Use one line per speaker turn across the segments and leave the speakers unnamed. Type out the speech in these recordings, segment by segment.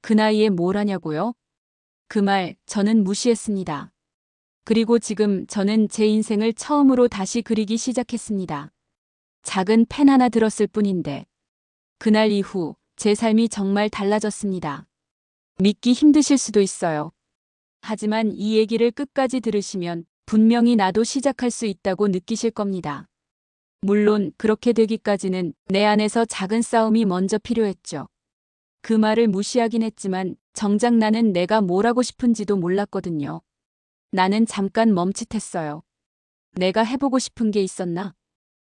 그 나이에 뭘 하냐고요? 그 말 저는 무시했습니다. 그리고 지금 저는 제 인생을 처음으로 다시 그리기 시작했습니다. 작은 펜 하나 들었을 뿐인데 그날 이후 제 삶이 정말 달라졌습니다. 믿기 힘드실 수도 있어요. 하지만 이 얘기를 끝까지 들으시면 분명히 나도 시작할 수 있다고 느끼실 겁니다. 물론 그렇게 되기까지는 내 안에서 작은 싸움이 먼저 필요했죠. 그 말을 무시하긴 했지만 정작 나는 내가 뭘 하고 싶은지도 몰랐거든요. 나는 잠깐 멈칫했어요. 내가 해보고 싶은 게 있었나?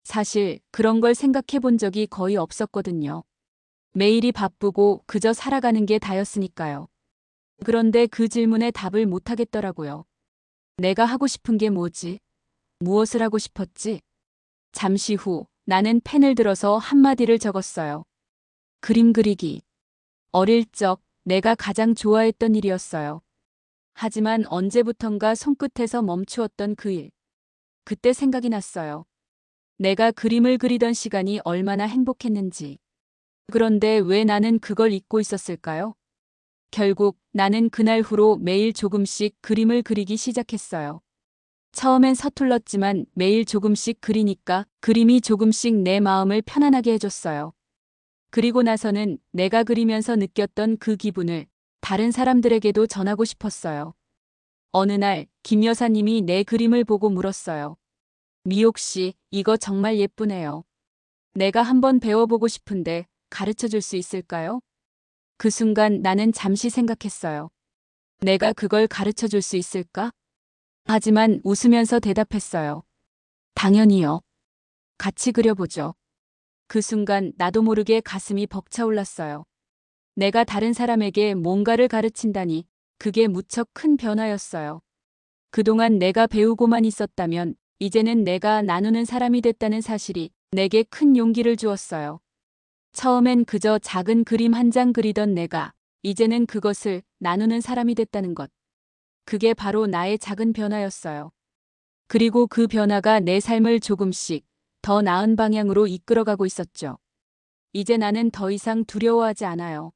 사실 그런 걸 생각해 본 적이 거의 없었거든요. 매일이 바쁘고 그저 살아가는 게 다였으니까요. 그런데 그 질문에 답을 못 하겠더라고요. 내가 하고 싶은 게 뭐지? 무엇을 하고 싶었지? 잠시 후 나는 펜을 들어서 한마디를 적었어요. 그림 그리기. 어릴 적 내가 가장 좋아했던 일이었어요. 하지만 언제부턴가 손끝에서 멈추었던 그 일. 그때 생각이 났어요. 내가 그림을 그리던 시간이 얼마나 행복했는지. 그런데 왜 나는 그걸 잊고 있었을까요? 결국 나는 그날 후로 매일 조금씩 그림을 그리기 시작했어요. 처음엔 서툴렀지만 매일 조금씩 그리니까 그림이 조금씩 내 마음을 편안하게 해줬어요. 그리고 나서는 내가 그리면서 느꼈던 그 기분을 다른 사람들에게도 전하고 싶었어요. 어느 날 김 여사님이 내 그림을 보고 물었어요. 미옥 씨, 이거 정말 예쁘네요. 내가 한번 배워보고 싶은데 가르쳐 줄 수 있을까요? 그 순간 나는 잠시 생각했어요. 내가 그걸 가르쳐 줄 수 있을까? 하지만 웃으면서 대답했어요. 당연히요. 같이 그려보죠. 그 순간 나도 모르게 가슴이 벅차올랐어요. 내가 다른 사람에게 뭔가를 가르친다니 그게 무척 큰 변화였어요. 그동안 내가 배우고만 있었다면 이제는 내가 나누는 사람이 됐다는 사실이 내게 큰 용기를 주었어요. 처음엔 그저 작은 그림 한 장 그리던 내가 이제는 그것을 나누는 사람이 됐다는 것. 그게 바로 나의 작은 변화였어요. 그리고 그 변화가 내 삶을 조금씩 더 나은 방향으로 이끌어가고 있었죠. 이제 나는 더 이상 두려워하지 않아요.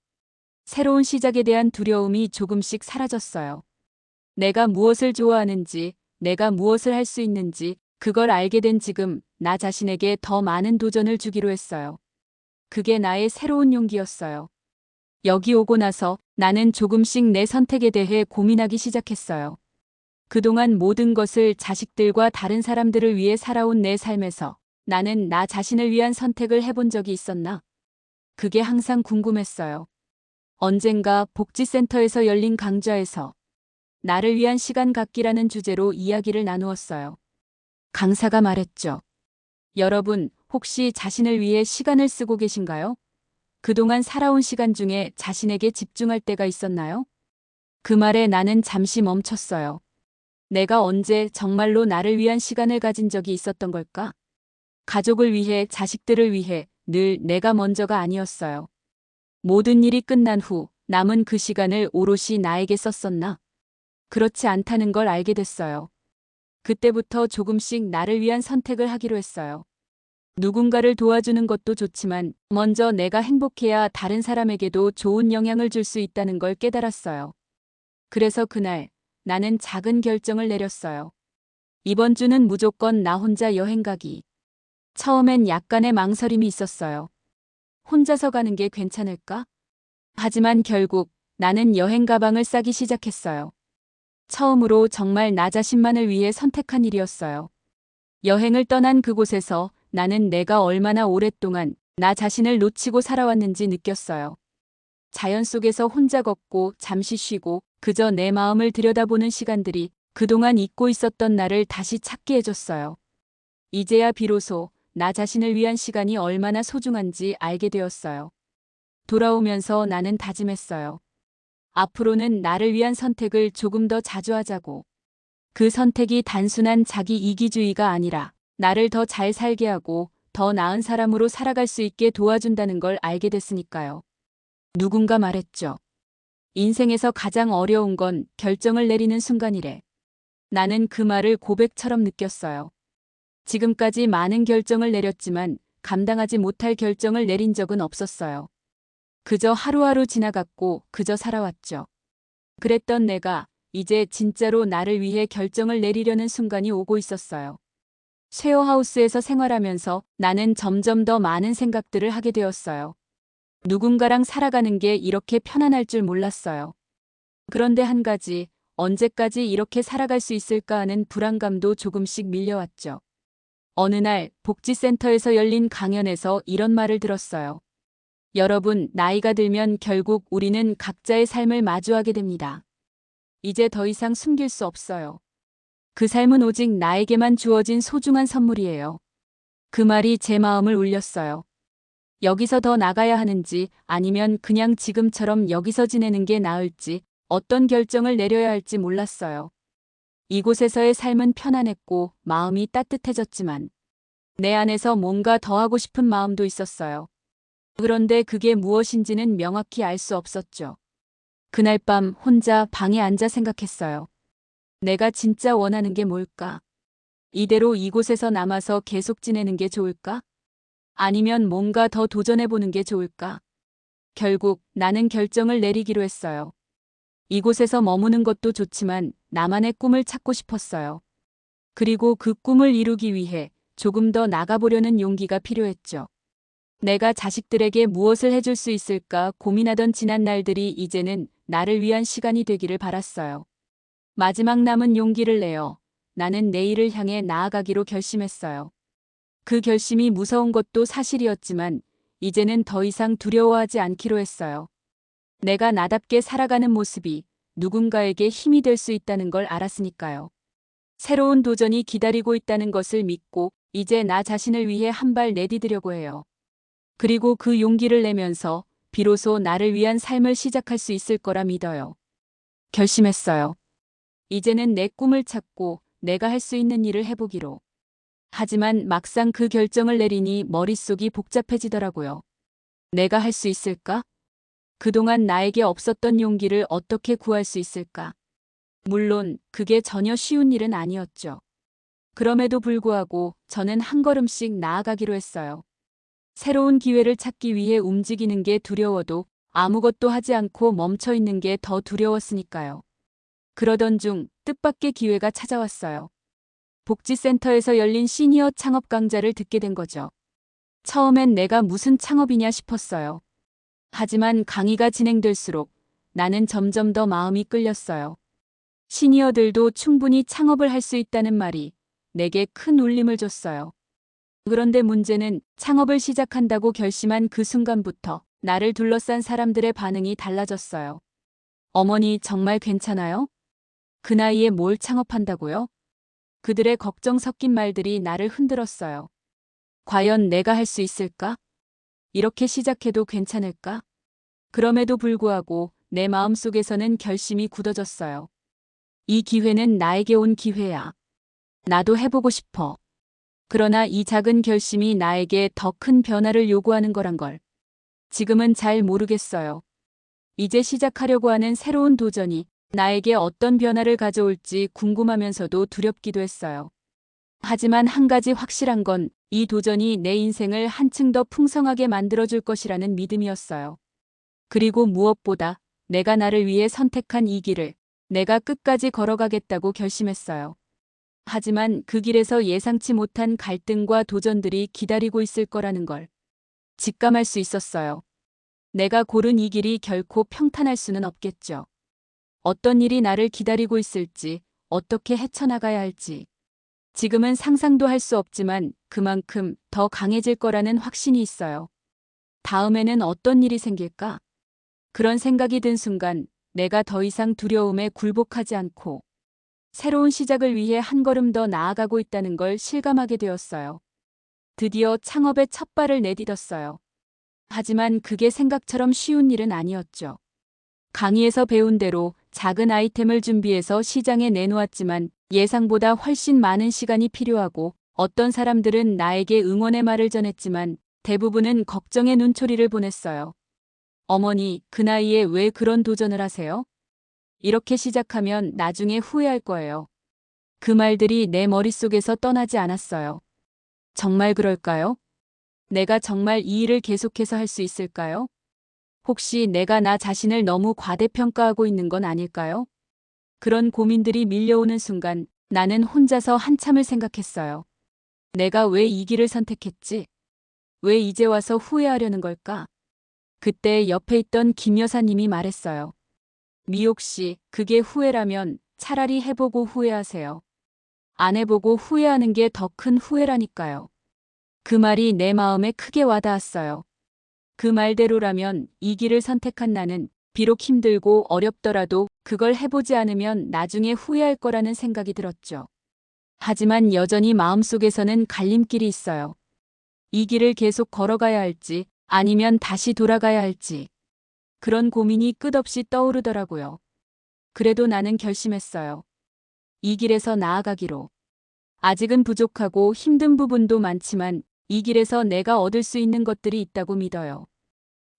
새로운 시작에 대한 두려움이 조금씩 사라졌어요. 내가 무엇을 좋아하는지, 내가 무엇을 할 수 있는지, 그걸 알게 된 지금 나 자신에게 더 많은 도전을 주기로 했어요. 그게 나의 새로운 용기였어요. 여기 오고 나서 나는 조금씩 내 선택에 대해 고민하기 시작했어요. 그동안 모든 것을 자식들과 다른 사람들을 위해 살아온 내 삶에서 나는 나 자신을 위한 선택을 해본 적이 있었나? 그게 항상 궁금했어요. 언젠가 복지센터에서 열린 강좌에서 나를 위한 시간 갖기라는 주제로 이야기를 나누었어요. 강사가 말했죠. 여러분, 혹시 자신을 위해 시간을 쓰고 계신가요? 그동안 살아온 시간 중에 자신에게 집중할 때가 있었나요? 그 말에 나는 잠시 멈췄어요. 내가 언제 정말로 나를 위한 시간을 가진 적이 있었던 걸까? 가족을 위해, 자식들을 위해 늘 내가 먼저가 아니었어요. 모든 일이 끝난 후 남은 그 시간을 오롯이 나에게 썼었나? 그렇지 않다는 걸 알게 됐어요. 그때부터 조금씩 나를 위한 선택을 하기로 했어요. 누군가를 도와주는 것도 좋지만 먼저 내가 행복해야 다른 사람에게도 좋은 영향을 줄 수 있다는 걸 깨달았어요. 그래서 그날 나는 작은 결정을 내렸어요. 이번 주는 무조건 나 혼자 여행 가기. 처음엔 약간의 망설임이 있었어요. 혼자서 가는 게 괜찮을까? 하지만 결국 나는 여행 가방을 싸기 시작했어요. 처음으로 정말 나 자신만을 위해 선택한 일이었어요. 여행을 떠난 그곳에서 나는 내가 얼마나 오랫동안 나 자신을 놓치고 살아왔는지 느꼈어요. 자연 속에서 혼자 걷고 잠시 쉬고 그저 내 마음을 들여다보는 시간들이 그동안 잊고 있었던 나를 다시 찾게 해줬어요. 이제야 비로소 나 자신을 위한 시간이 얼마나 소중한지 알게 되었어요. 돌아오면서 나는 다짐했어요. 앞으로는 나를 위한 선택을 조금 더 자주 하자고. 그 선택이 단순한 자기 이기주의가 아니라 나를 더 잘 살게 하고 더 나은 사람으로 살아갈 수 있게 도와준다는 걸 알게 됐으니까요. 누군가 말했죠. 인생에서 가장 어려운 건 결정을 내리는 순간이래. 나는 그 말을 고백처럼 느꼈어요. 지금까지 많은 결정을 내렸지만 감당하지 못할 결정을 내린 적은 없었어요. 그저 하루하루 지나갔고 그저 살아왔죠. 그랬던 내가 이제 진짜로 나를 위해 결정을 내리려는 순간이 오고 있었어요. 쉐어하우스에서 생활하면서 나는 점점 더 많은 생각들을 하게 되었어요. 누군가랑 살아가는 게 이렇게 편안할 줄 몰랐어요. 그런데 한 가지, 언제까지 이렇게 살아갈 수 있을까 하는 불안감도 조금씩 밀려왔죠. 어느 날 복지센터에서 열린 강연에서 이런 말을 들었어요. 여러분, 나이가 들면 결국 우리는 각자의 삶을 마주하게 됩니다. 이제 더 이상 숨길 수 없어요. 그 삶은 오직 나에게만 주어진 소중한 선물이에요. 그 말이 제 마음을 울렸어요. 여기서 더 나가야 하는지 아니면 그냥 지금처럼 여기서 지내는 게 나을지 어떤 결정을 내려야 할지 몰랐어요. 이곳에서의 삶은 편안했고 마음이 따뜻해졌지만 내 안에서 뭔가 더 하고 싶은 마음도 있었어요. 그런데 그게 무엇인지는 명확히 알 수 없었죠. 그날 밤 혼자 방에 앉아 생각했어요. 내가 진짜 원하는 게 뭘까? 이대로 이곳에서 남아서 계속 지내는 게 좋을까? 아니면 뭔가 더 도전해보는 게 좋을까? 결국 나는 결정을 내리기로 했어요. 이곳에서 머무는 것도 좋지만 나만의 꿈을 찾고 싶었어요. 그리고 그 꿈을 이루기 위해 조금 더 나가보려는 용기가 필요했죠. 내가 자식들에게 무엇을 해줄 수 있을까 고민하던 지난 날들이 이제는 나를 위한 시간이 되기를 바랐어요. 마지막 남은 용기를 내어 나는 내일을 향해 나아가기로 결심했어요. 그 결심이 무서운 것도 사실이었지만 이제는 더 이상 두려워하지 않기로 했어요. 내가 나답게 살아가는 모습이 누군가에게 힘이 될 수 있다는 걸 알았으니까요. 새로운 도전이 기다리고 있다는 것을 믿고 이제 나 자신을 위해 한 발 내디디려고 해요. 그리고 그 용기를 내면서 비로소 나를 위한 삶을 시작할 수 있을 거라 믿어요. 결심했어요. 이제는 내 꿈을 찾고 내가 할 수 있는 일을 해보기로. 하지만 막상 그 결정을 내리니 머릿속이 복잡해지더라고요. 내가 할 수 있을까? 그동안 나에게 없었던 용기를 어떻게 구할 수 있을까? 물론 그게 전혀 쉬운 일은 아니었죠. 그럼에도 불구하고 저는 한 걸음씩 나아가기로 했어요. 새로운 기회를 찾기 위해 움직이는 게 두려워도 아무것도 하지 않고 멈춰 있는 게 더 두려웠으니까요. 그러던 중 뜻밖의 기회가 찾아왔어요. 복지센터에서 열린 시니어 창업 강좌를 듣게 된 거죠. 처음엔 내가 무슨 창업이냐 싶었어요. 하지만 강의가 진행될수록 나는 점점 더 마음이 끌렸어요. 시니어들도 충분히 창업을 할 수 있다는 말이 내게 큰 울림을 줬어요. 그런데 문제는 창업을 시작한다고 결심한 그 순간부터 나를 둘러싼 사람들의 반응이 달라졌어요. 어머니 정말 괜찮아요? 그 나이에 뭘 창업한다고요? 그들의 걱정 섞인 말들이 나를 흔들었어요. 과연 내가 할 수 있을까? 이렇게 시작해도 괜찮을까? 그럼에도 불구하고 내 마음속에서는 결심이 굳어졌어요. 이 기회는 나에게 온 기회야. 나도 해보고 싶어. 그러나 이 작은 결심이 나에게 더 큰 변화를 요구하는 거란 걸 지금은 잘 모르겠어요. 이제 시작하려고 하는 새로운 도전이 나에게 어떤 변화를 가져올지 궁금하면서도 두렵기도 했어요. 하지만 한 가지 확실한 건 이 도전이 내 인생을 한층 더 풍성하게 만들어줄 것이라는 믿음이었어요. 그리고 무엇보다 내가 나를 위해 선택한 이 길을 내가 끝까지 걸어가겠다고 결심했어요. 하지만 그 길에서 예상치 못한 갈등과 도전들이 기다리고 있을 거라는 걸 직감할 수 있었어요. 내가 고른 이 길이 결코 평탄할 수는 없겠죠. 어떤 일이 나를 기다리고 있을지, 어떻게 헤쳐나가야 할지. 지금은 상상도 할 수 없지만 그만큼 더 강해질 거라는 확신이 있어요. 다음에는 어떤 일이 생길까? 그런 생각이 든 순간 내가 더 이상 두려움에 굴복하지 않고 새로운 시작을 위해 한 걸음 더 나아가고 있다는 걸 실감하게 되었어요. 드디어 창업의 첫 발을 내딛었어요. 하지만 그게 생각처럼 쉬운 일은 아니었죠. 강의에서 배운 대로 작은 아이템을 준비해서 시장에 내놓았지만 예상보다 훨씬 많은 시간이 필요하고 어떤 사람들은 나에게 응원의 말을 전했지만 대부분은 걱정의 눈초리를 보냈어요. 어머니, 그 나이에 왜 그런 도전을 하세요? 이렇게 시작하면 나중에 후회할 거예요. 그 말들이 내 머릿속에서 떠나지 않았어요. 정말 그럴까요? 내가 정말 이 일을 계속해서 할 수 있을까요? 혹시 내가 나 자신을 너무 과대평가하고 있는 건 아닐까요? 그런 고민들이 밀려오는 순간 나는 혼자서 한참을 생각했어요. 내가 왜 이 길을 선택했지? 왜 이제 와서 후회하려는 걸까? 그때 옆에 있던 김 여사님이 말했어요. 미옥 씨, 그게 후회라면 차라리 해보고 후회하세요. 안 해보고 후회하는 게 더 큰 후회라니까요. 그 말이 내 마음에 크게 와닿았어요. 그 말대로라면 이 길을 선택한 나는 비록 힘들고 어렵더라도 그걸 해보지 않으면 나중에 후회할 거라는 생각이 들었죠. 하지만 여전히 마음속에서는 갈림길이 있어요. 이 길을 계속 걸어가야 할지 아니면 다시 돌아가야 할지. 그런 고민이 끝없이 떠오르더라고요. 그래도 나는 결심했어요. 이 길에서 나아가기로. 아직은 부족하고 힘든 부분도 많지만 이 길에서 내가 얻을 수 있는 것들이 있다고 믿어요.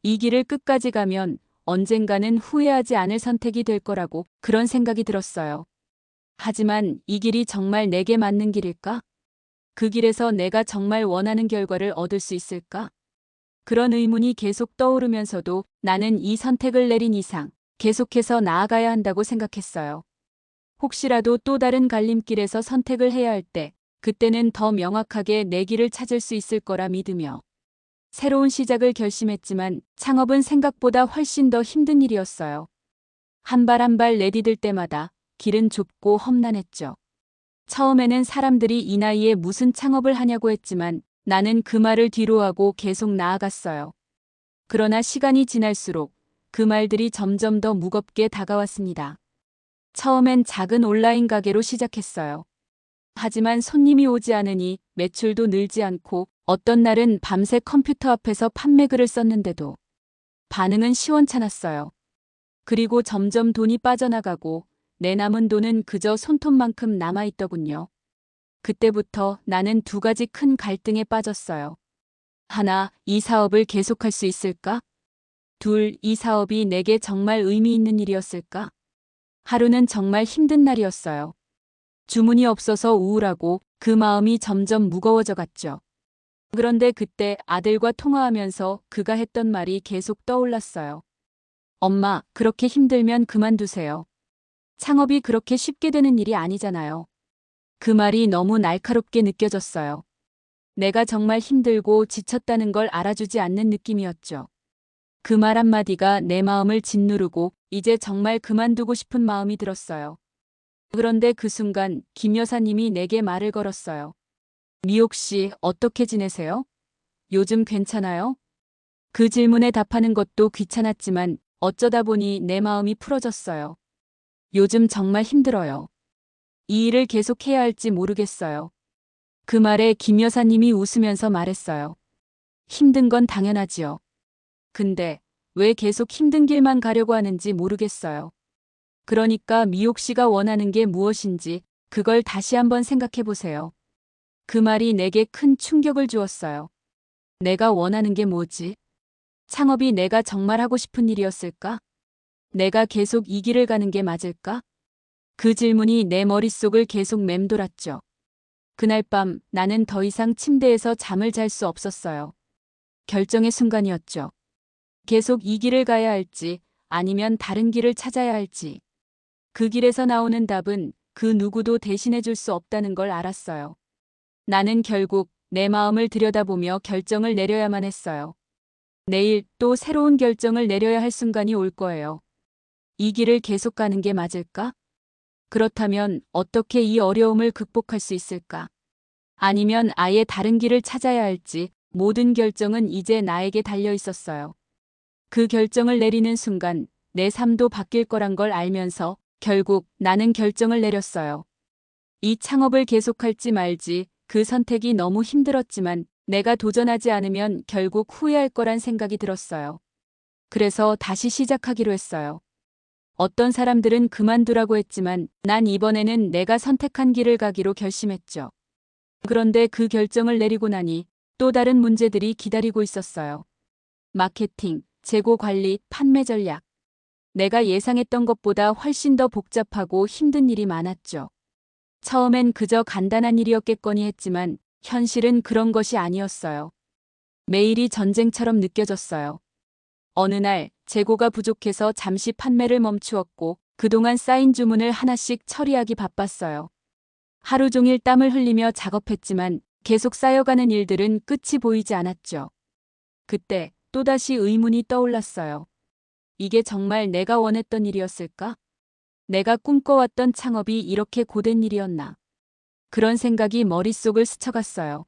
이 길을 끝까지 가면 언젠가는 후회하지 않을 선택이 될 거라고 그런 생각이 들었어요. 하지만 이 길이 정말 내게 맞는 길일까? 그 길에서 내가 정말 원하는 결과를 얻을 수 있을까? 그런 의문이 계속 떠오르면서도 나는 이 선택을 내린 이상 계속해서 나아가야 한다고 생각했어요. 혹시라도 또 다른 갈림길에서 선택을 해야 할 때, 그때는 더 명확하게 내 길을 찾을 수 있을 거라 믿으며. 새로운 시작을 결심했지만 창업은 생각보다 훨씬 더 힘든 일이었어요. 한 발 한 발 내디딜 때마다 길은 좁고 험난했죠. 처음에는 사람들이 이 나이에 무슨 창업을 하냐고 했지만 나는 그 말을 뒤로하고 계속 나아갔어요. 그러나 시간이 지날수록 그 말들이 점점 더 무겁게 다가왔습니다. 처음엔 작은 온라인 가게로 시작했어요. 하지만 손님이 오지 않으니 매출도 늘지 않고 어떤 날은 밤새 컴퓨터 앞에서 판매글을 썼는데도 반응은 시원찮았어요. 그리고 점점 돈이 빠져나가고 내 남은 돈은 그저 손톱만큼 남아있더군요. 그때부터 나는 두 가지 큰 갈등에 빠졌어요. 하나, 이 사업을 계속할 수 있을까? 둘, 이 사업이 내게 정말 의미 있는 일이었을까? 하루는 정말 힘든 날이었어요. 주문이 없어서 우울하고 그 마음이 점점 무거워져 갔죠. 그런데 그때 아들과 통화하면서 그가 했던 말이 계속 떠올랐어요. 엄마, 그렇게 힘들면 그만두세요. 창업이 그렇게 쉽게 되는 일이 아니잖아요. 그 말이 너무 날카롭게 느껴졌어요. 내가 정말 힘들고 지쳤다는 걸 알아주지 않는 느낌이었죠. 그 말 한마디가 내 마음을 짓누르고 이제 정말 그만두고 싶은 마음이 들었어요. 그런데 그 순간 김 여사님이 내게 말을 걸었어요. 미옥 씨, 어떻게 지내세요? 요즘 괜찮아요? 그 질문에 답하는 것도 귀찮았지만 어쩌다 보니 내 마음이 풀어졌어요. 요즘 정말 힘들어요. 이 일을 계속해야 할지 모르겠어요. 그 말에 김 여사님이 웃으면서 말했어요. 힘든 건 당연하지요. 근데 왜 계속 힘든 길만 가려고 하는지 모르겠어요. 그러니까 미옥 씨가 원하는 게 무엇인지 그걸 다시 한번 생각해 보세요. 그 말이 내게 큰 충격을 주었어요. 내가 원하는 게 뭐지? 창업이 내가 정말 하고 싶은 일이었을까? 내가 계속 이 길을 가는 게 맞을까? 그 질문이 내 머릿속을 계속 맴돌았죠. 그날 밤 나는 더 이상 침대에서 잠을 잘 수 없었어요. 결정의 순간이었죠. 계속 이 길을 가야 할지 아니면 다른 길을 찾아야 할지. 그 길에서 나오는 답은 그 누구도 대신해 줄 수 없다는 걸 알았어요. 나는 결국 내 마음을 들여다보며 결정을 내려야만 했어요. 내일 또 새로운 결정을 내려야 할 순간이 올 거예요. 이 길을 계속 가는 게 맞을까? 그렇다면 어떻게 이 어려움을 극복할 수 있을까? 아니면 아예 다른 길을 찾아야 할지 모든 결정은 이제 나에게 달려 있었어요. 그 결정을 내리는 순간 내 삶도 바뀔 거란 걸 알면서 결국 나는 결정을 내렸어요. 이 창업을 계속할지 말지 그 선택이 너무 힘들었지만 내가 도전하지 않으면 결국 후회할 거란 생각이 들었어요. 그래서 다시 시작하기로 했어요. 어떤 사람들은 그만두라고 했지만 난 이번에는 내가 선택한 길을 가기로 결심했죠. 그런데 그 결정을 내리고 나니 또 다른 문제들이 기다리고 있었어요. 마케팅, 재고 관리, 판매 전략. 내가 예상했던 것보다 훨씬 더 복잡하고 힘든 일이 많았죠. 처음엔 그저 간단한 일이었겠거니 했지만 현실은 그런 것이 아니었어요. 매일이 전쟁처럼 느껴졌어요. 어느 날 재고가 부족해서 잠시 판매를 멈추었고 그동안 쌓인 주문을 하나씩 처리하기 바빴어요. 하루 종일 땀을 흘리며 작업했지만 계속 쌓여가는 일들은 끝이 보이지 않았죠. 그때 또다시 의문이 떠올랐어요. 이게 정말 내가 원했던 일이었을까? 내가 꿈꿔왔던 창업이 이렇게 고된 일이었나? 그런 생각이 머릿속을 스쳐갔어요.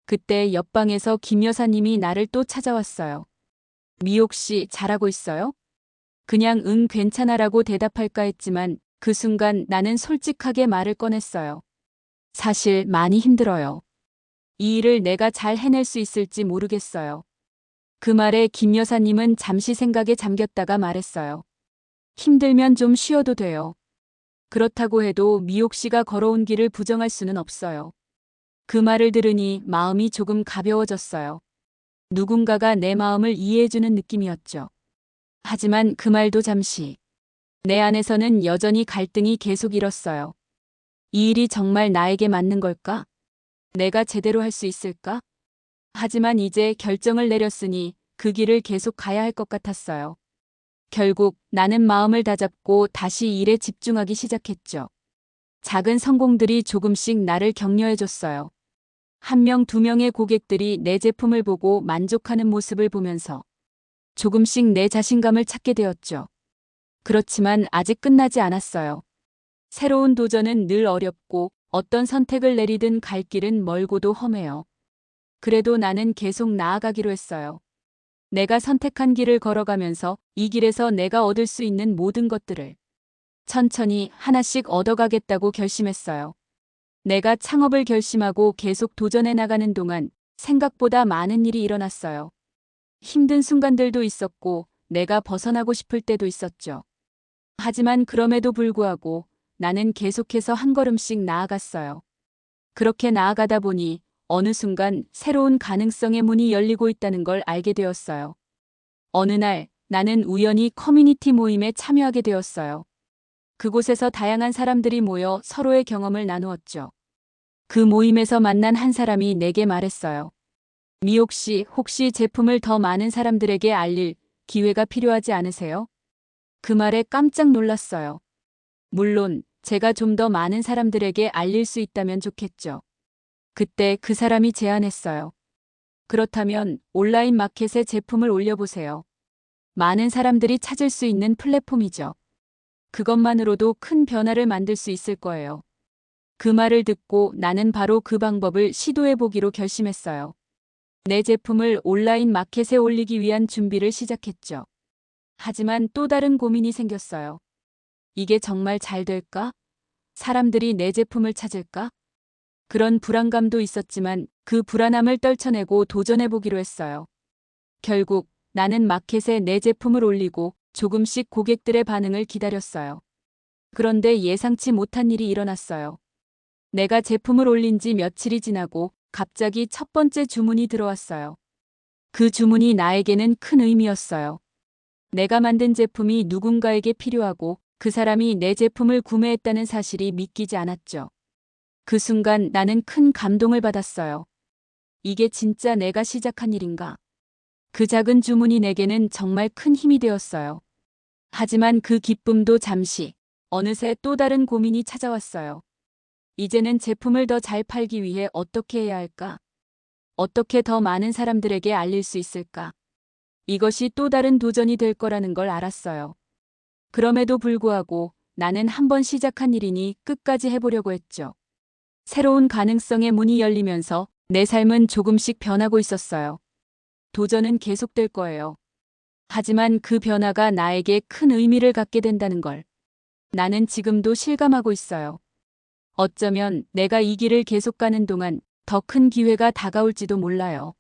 그때 옆방에서 김 여사님이 나를 또 찾아왔어요. 미옥 씨, 잘하고 있어요? 그냥 응, 괜찮아라고 대답할까 했지만 그 순간 나는 솔직하게 말을 꺼냈어요. 사실 많이 힘들어요. 이 일을 내가 잘 해낼 수 있을지 모르겠어요. 그 말에 김 여사님은 잠시 생각에 잠겼다가 말했어요. 힘들면 좀 쉬어도 돼요. 그렇다고 해도 미옥 씨가 걸어온 길을 부정할 수는 없어요. 그 말을 들으니 마음이 조금 가벼워졌어요. 누군가가 내 마음을 이해해주는 느낌이었죠. 하지만 그 말도 잠시. 내 안에서는 여전히 갈등이 계속 일었어요. 이 일이 정말 나에게 맞는 걸까? 내가 제대로 할 수 있을까? 하지만 이제 결정을 내렸으니 그 길을 계속 가야 할 것 같았어요. 결국 나는 마음을 다잡고 다시 일에 집중하기 시작했죠. 작은 성공들이 조금씩 나를 격려해줬어요. 한 명, 두 명의 고객들이 내 제품을 보고 만족하는 모습을 보면서 조금씩 내 자신감을 찾게 되었죠. 그렇지만 아직 끝나지 않았어요. 새로운 도전은 늘 어렵고 어떤 선택을 내리든 갈 길은 멀고도 험해요. 그래도 나는 계속 나아가기로 했어요. 내가 선택한 길을 걸어가면서 이 길에서 내가 얻을 수 있는 모든 것들을 천천히 하나씩 얻어가겠다고 결심했어요. 내가 창업을 결심하고 계속 도전해 나가는 동안 생각보다 많은 일이 일어났어요. 힘든 순간들도 있었고 내가 벗어나고 싶을 때도 있었죠. 하지만 그럼에도 불구하고 나는 계속해서 한 걸음씩 나아갔어요. 그렇게 나아가다 보니 어느 순간 새로운 가능성의 문이 열리고 있다는 걸 알게 되었어요. 어느 날 나는 우연히 커뮤니티 모임에 참여하게 되었어요. 그곳에서 다양한 사람들이 모여 서로의 경험을 나누었죠. 그 모임에서 만난 한 사람이 내게 말했어요. 미옥 씨, 혹시 제품을 더 많은 사람들에게 알릴 기회가 필요하지 않으세요? 그 말에 깜짝 놀랐어요. 물론 제가 좀 더 많은 사람들에게 알릴 수 있다면 좋겠죠. 그때 그 사람이 제안했어요. 그렇다면 온라인 마켓에 제품을 올려보세요. 많은 사람들이 찾을 수 있는 플랫폼이죠. 그것만으로도 큰 변화를 만들 수 있을 거예요. 그 말을 듣고 나는 바로 그 방법을 시도해보기로 결심했어요. 내 제품을 온라인 마켓에 올리기 위한 준비를 시작했죠. 하지만 또 다른 고민이 생겼어요. 이게 정말 잘 될까? 사람들이 내 제품을 찾을까? 그런 불안감도 있었지만 그 불안함을 떨쳐내고 도전해보기로 했어요. 결국 나는 마켓에 내 제품을 올리고 조금씩 고객들의 반응을 기다렸어요. 그런데 예상치 못한 일이 일어났어요. 내가 제품을 올린 지 며칠이 지나고 갑자기 첫 번째 주문이 들어왔어요. 그 주문이 나에게는 큰 의미였어요. 내가 만든 제품이 누군가에게 필요하고 그 사람이 내 제품을 구매했다는 사실이 믿기지 않았죠. 그 순간 나는 큰 감동을 받았어요. 이게 진짜 내가 시작한 일인가? 그 작은 주문이 내게는 정말 큰 힘이 되었어요. 하지만 그 기쁨도 잠시, 어느새 또 다른 고민이 찾아왔어요. 이제는 제품을 더 잘 팔기 위해 어떻게 해야 할까? 어떻게 더 많은 사람들에게 알릴 수 있을까? 이것이 또 다른 도전이 될 거라는 걸 알았어요. 그럼에도 불구하고 나는 한번 시작한 일이니 끝까지 해보려고 했죠. 새로운 가능성의 문이 열리면서 내 삶은 조금씩 변하고 있었어요. 도전은 계속될 거예요. 하지만 그 변화가 나에게 큰 의미를 갖게 된다는 걸 나는 지금도 실감하고 있어요. 어쩌면 내가 이 길을 계속 가는 동안 더 큰 기회가 다가올지도 몰라요.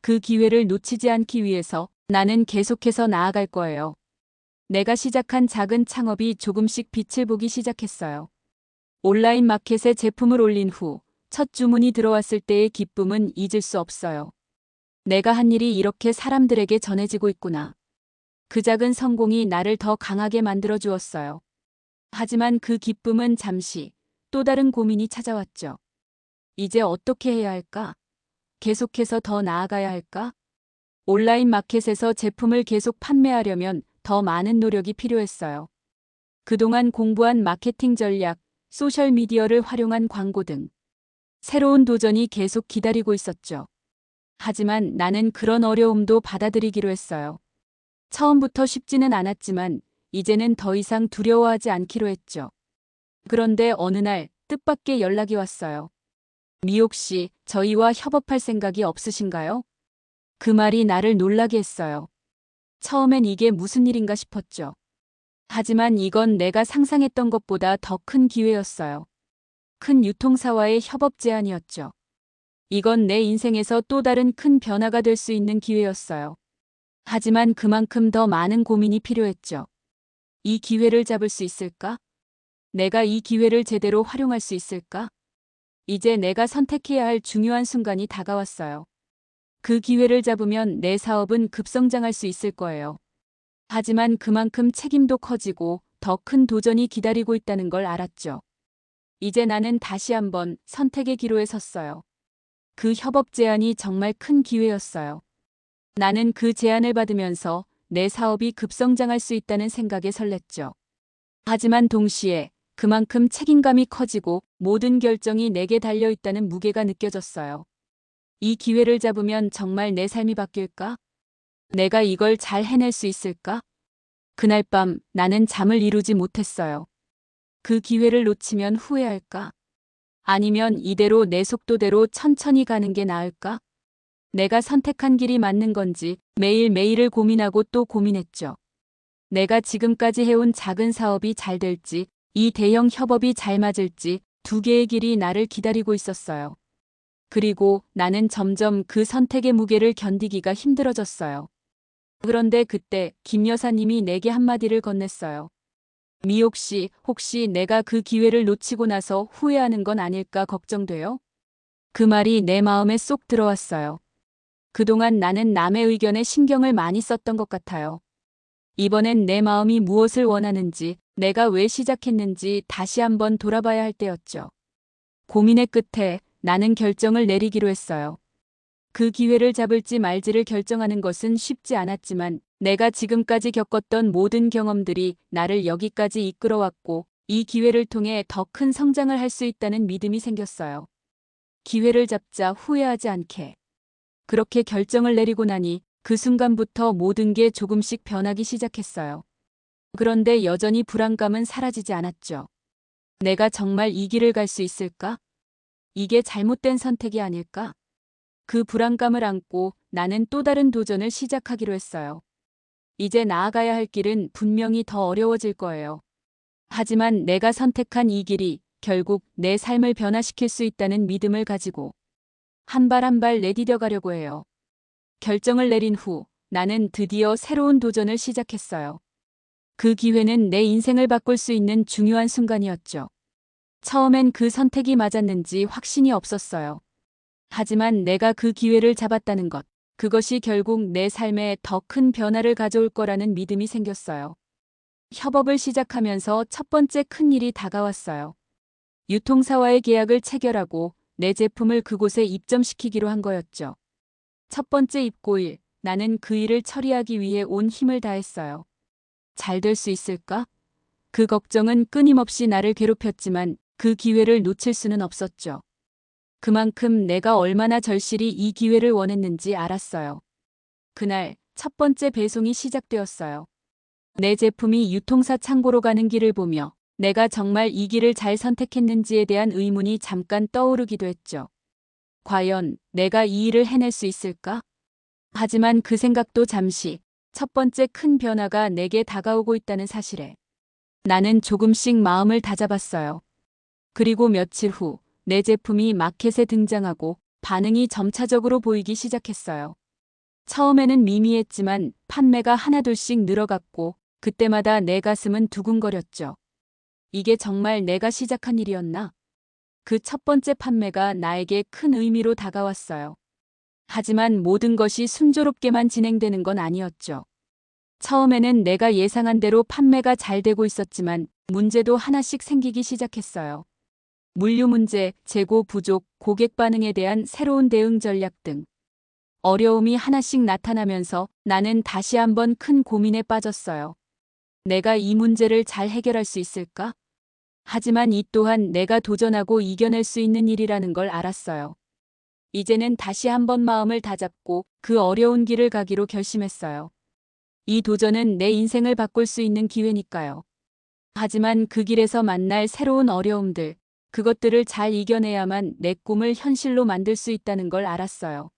그 기회를 놓치지 않기 위해서 나는 계속해서 나아갈 거예요. 내가 시작한 작은 창업이 조금씩 빛을 보기 시작했어요. 온라인 마켓에 제품을 올린 후 첫 주문이 들어왔을 때의 기쁨은 잊을 수 없어요. 내가 한 일이 이렇게 사람들에게 전해지고 있구나. 그 작은 성공이 나를 더 강하게 만들어 주었어요. 하지만 그 기쁨은 잠시 또 다른 고민이 찾아왔죠. 이제 어떻게 해야 할까? 계속해서 더 나아가야 할까? 온라인 마켓에서 제품을 계속 판매하려면 더 많은 노력이 필요했어요. 그동안 공부한 마케팅 전략, 소셜미디어를 활용한 광고 등 새로운 도전이 계속 기다리고 있었죠. 하지만 나는 그런 어려움도 받아들이기로 했어요. 처음부터 쉽지는 않았지만 이제는 더 이상 두려워하지 않기로 했죠. 그런데 어느 날 뜻밖의 연락이 왔어요. 미옥 씨, 저희와 협업할 생각이 없으신가요? 그 말이 나를 놀라게 했어요. 처음엔 이게 무슨 일인가 싶었죠. 하지만 이건 내가 상상했던 것보다 더 큰 기회였어요. 큰 유통사와의 협업 제안이었죠. 이건 내 인생에서 또 다른 큰 변화가 될 수 있는 기회였어요. 하지만 그만큼 더 많은 고민이 필요했죠. 이 기회를 잡을 수 있을까? 내가 이 기회를 제대로 활용할 수 있을까? 이제 내가 선택해야 할 중요한 순간이 다가왔어요. 그 기회를 잡으면 내 사업은 급성장할 수 있을 거예요. 하지만 그만큼 책임도 커지고 더 큰 도전이 기다리고 있다는 걸 알았죠. 이제 나는 다시 한번 선택의 기로에 섰어요. 그 협업 제안이 정말 큰 기회였어요. 나는 그 제안을 받으면서 내 사업이 급성장할 수 있다는 생각에 설렜죠. 하지만 동시에 그만큼 책임감이 커지고 모든 결정이 내게 달려 있다는 무게가 느껴졌어요. 이 기회를 잡으면 정말 내 삶이 바뀔까? 내가 이걸 잘 해낼 수 있을까? 그날 밤 나는 잠을 이루지 못했어요. 그 기회를 놓치면 후회할까? 아니면 이대로 내 속도대로 천천히 가는 게 나을까? 내가 선택한 길이 맞는 건지 매일매일을 고민하고 또 고민했죠. 내가 지금까지 해온 작은 사업이 잘 될지, 이 대형 협업이 잘 맞을지 두 개의 길이 나를 기다리고 있었어요. 그리고 나는 점점 그 선택의 무게를 견디기가 힘들어졌어요. 그런데 그때 김 여사님이 내게 한마디를 건넸어요. 미옥 씨, 혹시 내가 그 기회를 놓치고 나서 후회하는 건 아닐까 걱정돼요? 그 말이 내 마음에 쏙 들어왔어요. 그동안 나는 남의 의견에 신경을 많이 썼던 것 같아요. 이번엔 내 마음이 무엇을 원하는지, 내가 왜 시작했는지 다시 한번 돌아봐야 할 때였죠. 고민의 끝에 나는 결정을 내리기로 했어요. 그 기회를 잡을지 말지를 결정하는 것은 쉽지 않았지만 내가 지금까지 겪었던 모든 경험들이 나를 여기까지 이끌어왔고 이 기회를 통해 더 큰 성장을 할 수 있다는 믿음이 생겼어요. 기회를 잡자 후회하지 않게. 그렇게 결정을 내리고 나니 그 순간부터 모든 게 조금씩 변하기 시작했어요. 그런데 여전히 불안감은 사라지지 않았죠. 내가 정말 이 길을 갈 수 있을까? 이게 잘못된 선택이 아닐까? 그 불안감을 안고 나는 또 다른 도전을 시작하기로 했어요. 이제 나아가야 할 길은 분명히 더 어려워질 거예요. 하지만 내가 선택한 이 길이 결국 내 삶을 변화시킬 수 있다는 믿음을 가지고 한 발 한 발 내디뎌 가려고 해요. 결정을 내린 후 나는 드디어 새로운 도전을 시작했어요. 그 기회는 내 인생을 바꿀 수 있는 중요한 순간이었죠. 처음엔 그 선택이 맞았는지 확신이 없었어요. 하지만 내가 그 기회를 잡았다는 것, 그것이 결국 내 삶에 더 큰 변화를 가져올 거라는 믿음이 생겼어요. 협업을 시작하면서 첫 번째 큰 일이 다가왔어요. 유통사와의 계약을 체결하고 내 제품을 그곳에 입점시키기로 한 거였죠. 첫 번째 입고일, 나는 그 일을 처리하기 위해 온 힘을 다했어요. 잘 될 수 있을까? 그 걱정은 끊임없이 나를 괴롭혔지만 그 기회를 놓칠 수는 없었죠. 그만큼 내가 얼마나 절실히 이 기회를 원했는지 알았어요. 그날 첫 번째 배송이 시작되었어요. 내 제품이 유통사 창고로 가는 길을 보며 내가 정말 이 길을 잘 선택했는지에 대한 의문이 잠깐 떠오르기도 했죠. 과연 내가 이 일을 해낼 수 있을까? 하지만 그 생각도 잠시, 첫 번째 큰 변화가 내게 다가오고 있다는 사실에 나는 조금씩 마음을 다잡았어요. 그리고 며칠 후 내 제품이 마켓에 등장하고 반응이 점차적으로 보이기 시작했어요. 처음에는 미미했지만 판매가 하나둘씩 늘어갔고 그때마다 내 가슴은 두근거렸죠. 이게 정말 내가 시작한 일이었나? 그 첫 번째 판매가 나에게 큰 의미로 다가왔어요. 하지만 모든 것이 순조롭게만 진행되는 건 아니었죠. 처음에는 내가 예상한 대로 판매가 잘 되고 있었지만 문제도 하나씩 생기기 시작했어요. 물류 문제, 재고 부족, 고객 반응에 대한 새로운 대응 전략 등 어려움이 하나씩 나타나면서 나는 다시 한번 큰 고민에 빠졌어요. 내가 이 문제를 잘 해결할 수 있을까? 하지만 이 또한 내가 도전하고 이겨낼 수 있는 일이라는 걸 알았어요. 이제는 다시 한번 마음을 다잡고 그 어려운 길을 가기로 결심했어요. 이 도전은 내 인생을 바꿀 수 있는 기회니까요. 하지만 그 길에서 만날 새로운 어려움들, 그것들을 잘 이겨내야만 내 꿈을 현실로 만들 수 있다는 걸 알았어요.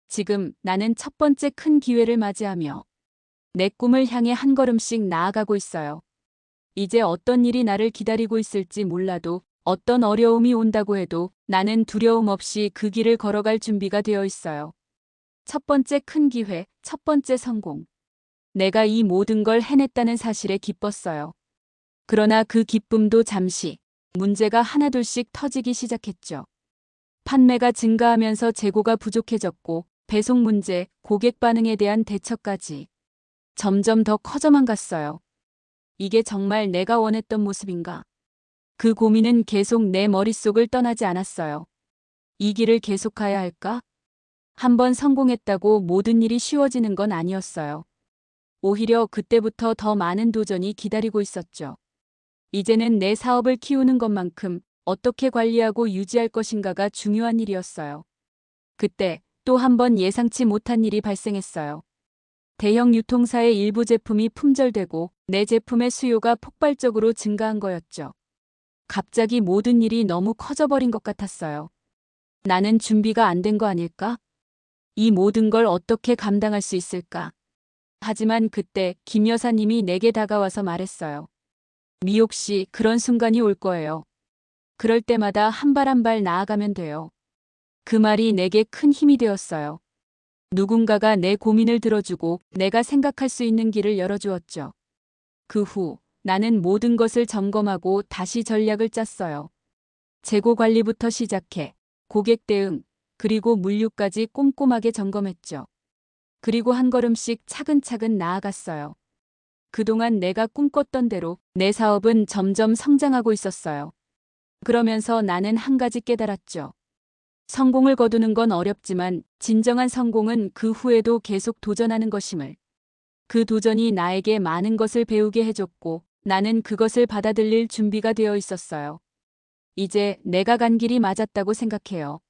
지금 나는 첫 번째 큰 기회를 맞이하며 내 꿈을 향해 한 걸음씩 나아가고 있어요. 이제 어떤 일이 나를 기다리고 있을지 몰라도 어떤 어려움이 온다고 해도 나는 두려움 없이 그 길을 걸어갈 준비가 되어 있어요. 첫 번째 큰 기회, 첫 번째 성공. 내가 이 모든 걸 해냈다는 사실에 기뻤어요. 그러나 그 기쁨도 잠시, 문제가 하나둘씩 터지기 시작했죠. 판매가 증가하면서 재고가 부족해졌고 배송 문제, 고객 반응에 대한 대처까지 점점 더 커져만 갔어요. 이게 정말 내가 원했던 모습인가? 그 고민은 계속 내 머릿속을 떠나지 않았어요. 이 길을 계속가야 할까? 한번 성공했다고 모든 일이 쉬워지는 건 아니었어요. 오히려 그때부터 더 많은 도전이 기다리고 있었죠. 이제는 내 사업을 키우는 것만큼 어떻게 관리하고 유지할 것인가가 중요한 일이었어요. 그때 또 한 번 예상치 못한 일이 발생했어요. 대형 유통사의 일부 제품이 품절되고 내 제품의 수요가 폭발적으로 증가한 거였죠. 갑자기 모든 일이 너무 커져버린 것 같았어요. 나는 준비가 안 된 거 아닐까? 이 모든 걸 어떻게 감당할 수 있을까? 하지만 그때 김 여사님이 내게 다가와서 말했어요. 미옥 씨, 그런 순간이 올 거예요. 그럴 때마다 한 발 한 발 나아가면 돼요. 그 말이 내게 큰 힘이 되었어요. 누군가가 내 고민을 들어주고 내가 생각할 수 있는 길을 열어주었죠. 그 후 나는 모든 것을 점검하고 다시 전략을 짰어요. 재고 관리부터 시작해 고객 대응, 그리고 물류까지 꼼꼼하게 점검했죠. 그리고 한 걸음씩 차근차근 나아갔어요. 그동안 내가 꿈꿨던 대로 내 사업은 점점 성장하고 있었어요. 그러면서 나는 한 가지 깨달았죠. 성공을 거두는 건 어렵지만 진정한 성공은 그 후에도 계속 도전하는 것임을. 그 도전이 나에게 많은 것을 배우게 해줬고 나는 그것을 받아들일 준비가 되어 있었어요. 이제 내가 간 길이 맞았다고 생각해요.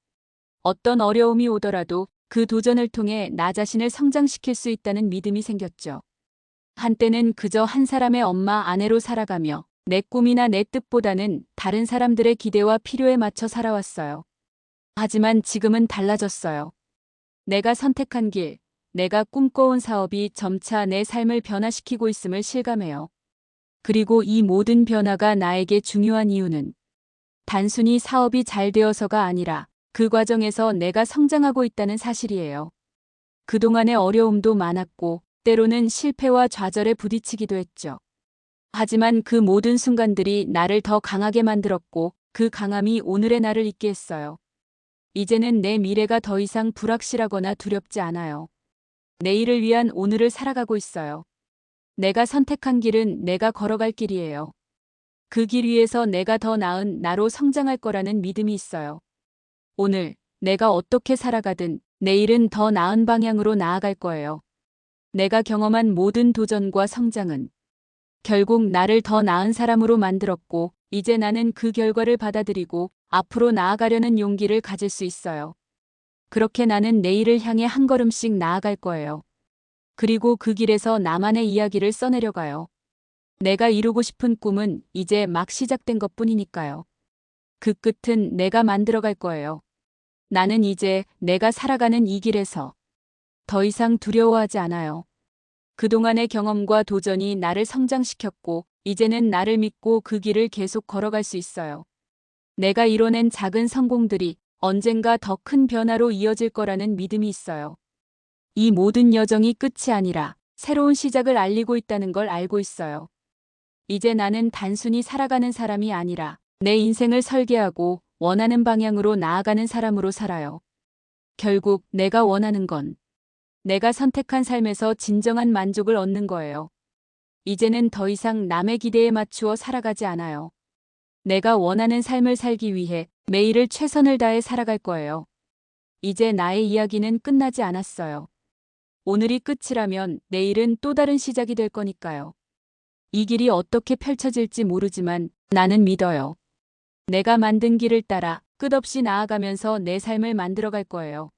어떤 어려움이 오더라도 그 도전을 통해 나 자신을 성장시킬 수 있다는 믿음이 생겼죠. 한때는 그저 한 사람의 엄마, 아내로 살아가며 내 꿈이나 내 뜻보다는 다른 사람들의 기대와 필요에 맞춰 살아왔어요. 하지만 지금은 달라졌어요. 내가 선택한 길, 내가 꿈꿔온 사업이 점차 내 삶을 변화시키고 있음을 실감해요. 그리고 이 모든 변화가 나에게 중요한 이유는 단순히 사업이 잘 되어서가 아니라 그 과정에서 내가 성장하고 있다는 사실이에요. 그동안의 어려움도 많았고 때로는 실패와 좌절에 부딪히기도 했죠. 하지만 그 모든 순간들이 나를 더 강하게 만들었고 그 강함이 오늘의 나를 있게 했어요. 이제는 내 미래가 더 이상 불확실하거나 두렵지 않아요. 내일을 위한 오늘을 살아가고 있어요. 내가 선택한 길은 내가 걸어갈 길이에요. 그 길 위에서 내가 더 나은 나로 성장할 거라는 믿음이 있어요. 오늘 내가 어떻게 살아가든 내일은 더 나은 방향으로 나아갈 거예요. 내가 경험한 모든 도전과 성장은 결국 나를 더 나은 사람으로 만들었고 이제 나는 그 결과를 받아들이고 앞으로 나아가려는 용기를 가질 수 있어요. 그렇게 나는 내일을 향해 한 걸음씩 나아갈 거예요. 그리고 그 길에서 나만의 이야기를 써내려가요. 내가 이루고 싶은 꿈은 이제 막 시작된 것뿐이니까요. 그 끝은 내가 만들어갈 거예요. 나는 이제 내가 살아가는 이 길에서 더 이상 두려워하지 않아요. 그동안의 경험과 도전이 나를 성장시켰고 이제는 나를 믿고 그 길을 계속 걸어갈 수 있어요. 내가 이뤄낸 작은 성공들이 언젠가 더 큰 변화로 이어질 거라는 믿음이 있어요. 이 모든 여정이 끝이 아니라 새로운 시작을 알리고 있다는 걸 알고 있어요. 이제 나는 단순히 살아가는 사람이 아니라 내 인생을 설계하고 원하는 방향으로 나아가는 사람으로 살아요. 결국 내가 원하는 건 내가 선택한 삶에서 진정한 만족을 얻는 거예요. 이제는 더 이상 남의 기대에 맞추어 살아가지 않아요. 내가 원하는 삶을 살기 위해 매일을 최선을 다해 살아갈 거예요. 이제 나의 이야기는 끝나지 않았어요. 오늘이 끝이라면 내일은 또 다른 시작이 될 거니까요. 이 길이 어떻게 펼쳐질지 모르지만 나는 믿어요. 내가 만든 길을 따라 끝없이 나아가면서 내 삶을 만들어갈 거예요.